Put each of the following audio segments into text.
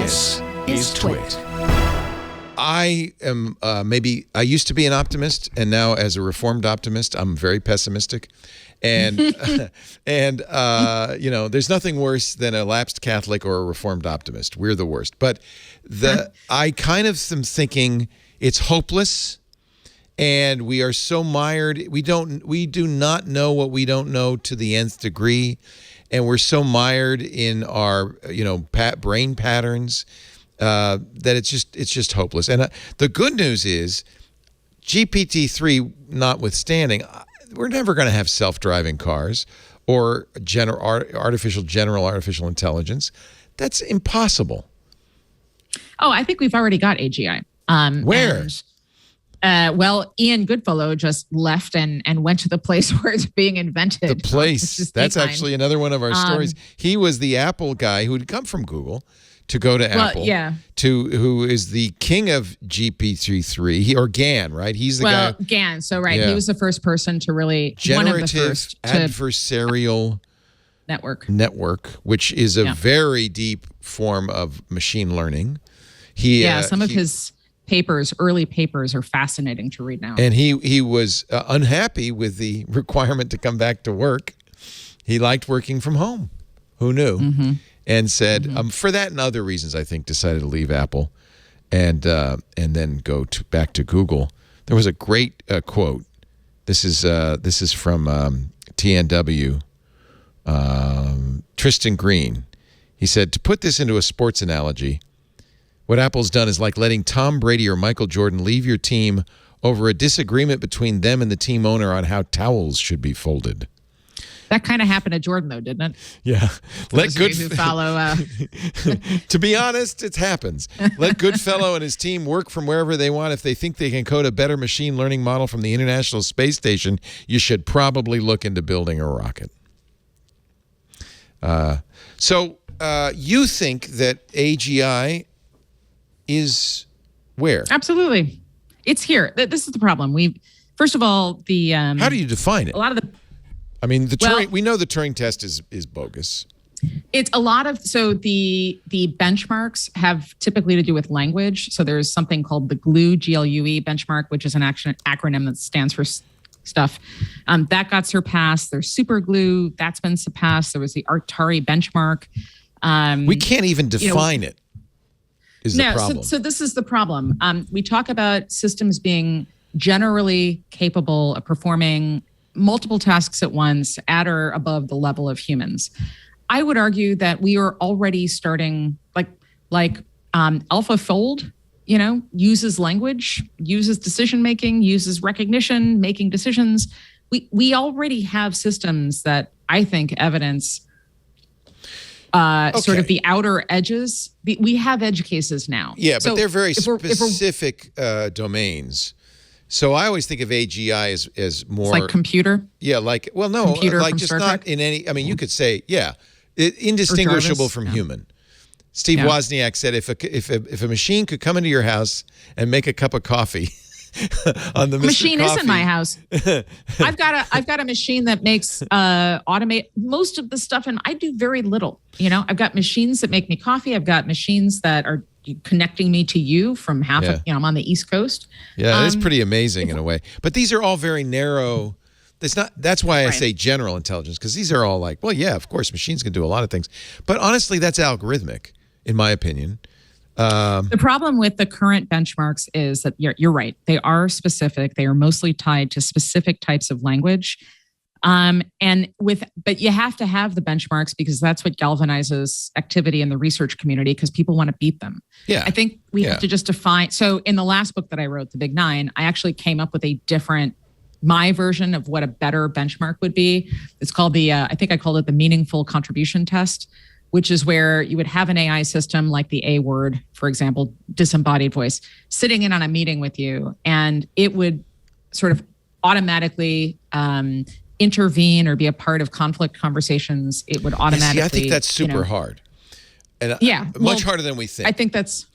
This is TWiT. I am I used to be an optimist, and now as a reformed optimist, I'm very pessimistic. And there's nothing worse than a lapsed Catholic or a reformed optimist. We're the worst. But I kind of am thinking it's hopeless, and we are so mired. We do not know what we don't know to the nth degree, and we're so mired in our brain patterns that it's just hopeless. And the good news is, GPT-3 notwithstanding, we're never going to have self-driving cars or artificial intelligence. That's impossible. Oh, I think we've already got AGI. Where? Well, Ian Goodfellow just left and went to the place where it's being invented. The place. That's actually another one of our stories. He was the Apple guy who'd come from Google to go to Apple. Yeah. Who is the king of GPT-3, or GAN, right? He's the guy. Well, GAN. So, right. Yeah. He was the first person to really, Generative one of the first adversarial network, which is a very deep form of machine learning. Some of his early papers are fascinating to read now. And he was unhappy with the requirement to come back to work. He liked working from home. Who knew? Mm-hmm. And said, for that and other reasons, I think, decided to leave Apple and then go back to Google. There was a great quote. This is from TNW, Tristan Green. He said, to put this into a sports analogy, what Apple's done is like letting Tom Brady or Michael Jordan leave your team over a disagreement between them and the team owner on how towels should be folded. That kind of happened to Jordan, though, didn't it? Yeah. Who follow. To be honest, it happens. Let Goodfellow and his team work from wherever they want. If they think they can code a better machine learning model from the International Space Station, you should probably look into building a rocket. So you think that AGI is where? Absolutely. It's here. This is the problem. First of all, how do you define it? A lot of the... I mean, we know the Turing test is bogus. It's a lot of, so the benchmarks have typically to do with language. So there's something called the GLUE, G-L-U-E benchmark, which is an acronym that stands for stuff. That got surpassed. There's super glue, that's been surpassed. There was the Artari benchmark. We can't even define it. Is the problem. So this is the problem. We talk about systems being generally capable of performing multiple tasks at once at or above the level of humans. I would argue that we are already starting, like AlphaFold, uses language, uses decision-making, uses recognition, making decisions. We already have systems that I think evidence sort of the outer edges. We have edge cases now. Yeah, but they're very specific domains. So I always think of AGI as more... It's like computer? Yeah, computer like just not in any... I mean, you could say, indistinguishable from human. Steve Wozniak said if a machine could come into your house and make a cup of coffee on the machine is in my house. I've got a machine that makes automate most of the stuff, and I do very little. I've got machines that make me coffee. I've got machines that are connecting me to you from I'm on the East Coast. Yeah, it is pretty amazing in a way. But these are all very narrow. That's why I say general intelligence, because these are all like, well, yeah, of course, machines can do a lot of things. But honestly, that's algorithmic, in my opinion. The problem with the current benchmarks is that you're right. They are specific. They are mostly tied to specific types of language. But you have to have the benchmarks because that's what galvanizes activity in the research community, because people want to beat them. Yeah. I think we have to just define. So in the last book that I wrote, The Big Nine, I actually came up with my version of what a better benchmark would be. It's called I think I called it the meaningful contribution test, which is where you would have an AI system like the A word, for example, disembodied voice, sitting in on a meeting with you, and it would sort of automatically intervene or be a part of conflict conversations. It would automatically. I think that's super hard, and much harder than we think. I think that's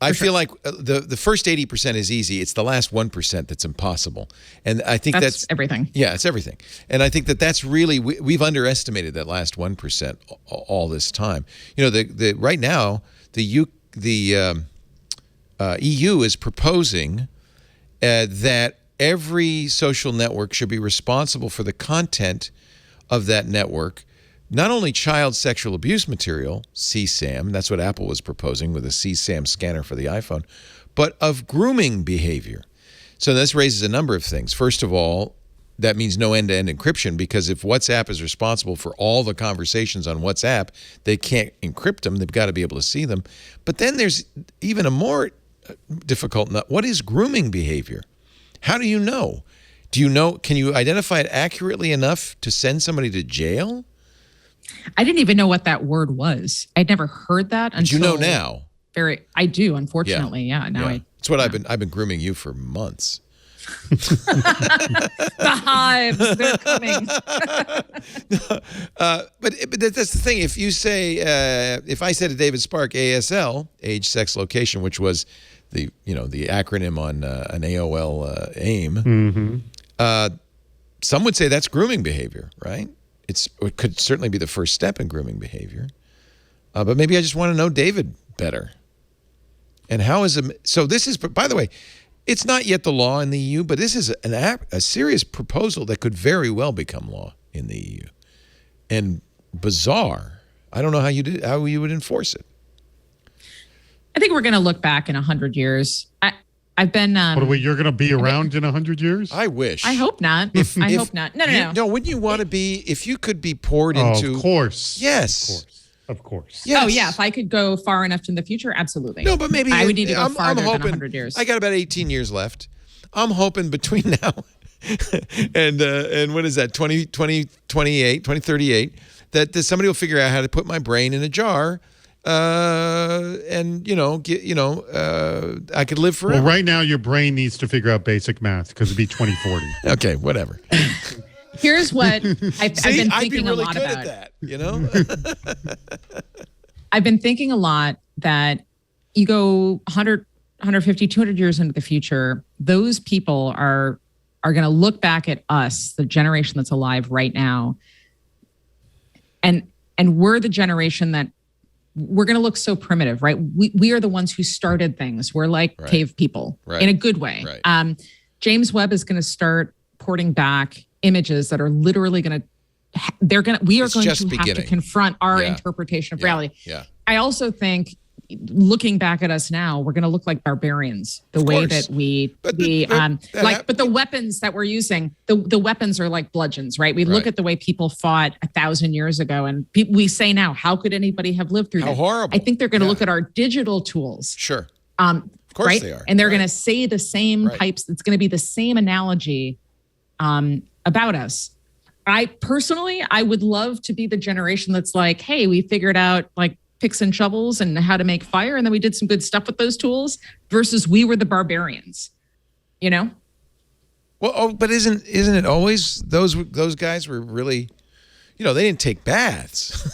I feel like the first 80% is easy. It's the last 1% that's impossible, and I think that's everything. Yeah, it's everything, and I think that's really we've underestimated that last 1% all this time. The right now the EU is proposing that every social network should be responsible for the content of that network, not only child sexual abuse material, CSAM, that's what Apple was proposing with a CSAM scanner for the iPhone, but of grooming behavior. So this raises a number of things. First of all, that means no end-to-end encryption, because if WhatsApp is responsible for all the conversations on WhatsApp, they can't encrypt them. They've got to be able to see them. But then there's even a more difficult nut. What is grooming behavior? How do you know? Do you know? Can you identify it accurately enough to send somebody to jail? I didn't even know what that word was. I'd never heard that until. But you know now. I do, unfortunately. Yeah. Now It's what I've been grooming you for months. The hives, they're coming. But that's the thing. If you say, if I said to David Spark, ASL, age, sex, location, which was the acronym on an AOL AIM, some would say that's grooming behavior, right? It could certainly be the first step in grooming behavior. But maybe I just want to know David better. And how is so this is, by the way, it's not yet the law in the EU, but this is a serious proposal that could very well become law in the EU. And bizarre. I don't know how you would enforce it. I think we're going to look back in 100 years. I've been. You're going to be around in 100 years? I wish. I hope not. I hope not. No. No, wouldn't you want to be, if you could be poured into. Of course. Yes. Of course. Yes. Oh, yeah. If I could go far enough in the future, absolutely. No, but maybe I would need to go farther than 100 years. I got about 18 years left. I'm hoping between now and what is that, 2038, that somebody will figure out how to put my brain in a jar and, I could live forever. Well, right now your brain needs to figure out basic math because it'd be 2040. Okay, whatever. Here's what I've been thinking a lot about. I'd be really good at that, I've been thinking a lot that you go 100, 150, 200 years into the future, those people are going to look back at us, the generation that's alive right now, and we're the generation that we're going to look so primitive, right? We are the ones who started things. We're like cave people in a good way. Right. James Webb is going to start porting back images that are literally we are going to have to confront our interpretation of reality. Yeah. I also think, looking back at us now, we're going to look like barbarians. The way that but the weapons that we're using, the weapons are like bludgeons, right? We look at the way people fought 1,000 years ago, and we say now, how could anybody have lived through that? How horrible! I think they're going to look at our digital tools. Sure. Of course they are, and they're going to say the same types. It's going to be the same analogy about us. I would love to be the generation that's like, hey, we figured out like picks and shovels and how to make fire, and then we did some good stuff with those tools, versus we were the barbarians, Well, but isn't it always those guys were really, they didn't take baths.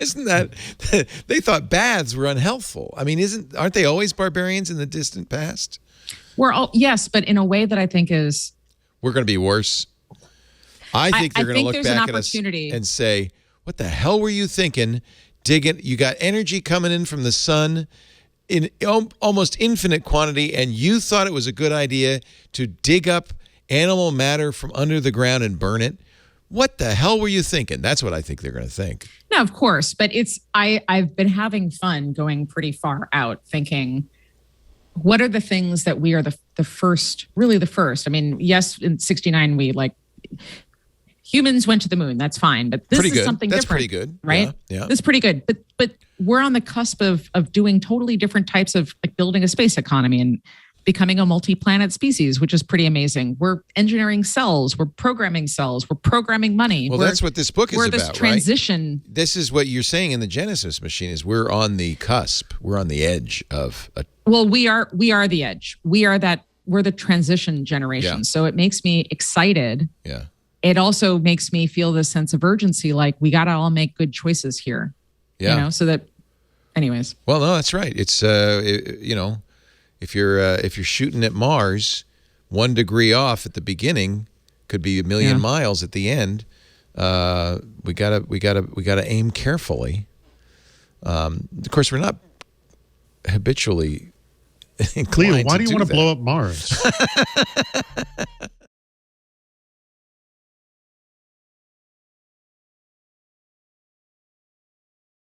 Isn't that they thought baths were unhealthful? I mean, aren't they always barbarians in the distant past? Yes, but in a way that I think is we're going to be worse. I think they're going to look back at us and say, "What the hell were you thinking? Digging, you got energy coming in from the sun in almost infinite quantity, and you thought it was a good idea to dig up animal matter from under the ground and burn it. What the hell were you thinking?" That's what I think they're going to think. No, of course, but I've been having fun going pretty far out, thinking, what are the things that we are the first? I mean, yes, in '69 humans went to the moon. That's fine. But this is something different. That's pretty good. Right? Yeah. This is pretty good. But we're on the cusp of doing totally different types of building a space economy and becoming a multi-planet species, which is pretty amazing. We're engineering cells. We're programming cells. We're programming money. Well, that's what this book is about, this transition. Right? This is what you're saying in the Genesis machine is we're on the cusp. We're on the edge of a... Well, we are the edge. We're the transition generation. Yeah. So it makes me excited. Yeah. It also makes me feel this sense of urgency, like we got to all make good choices here. Yeah. So that, anyways. Well, no, that's right. It's, if you're shooting at Mars, 1 degree off at the beginning could be a million miles at the end. We gotta aim carefully. Of course, we're not habitually Leo, inclined why do you want to that. blow up Mars?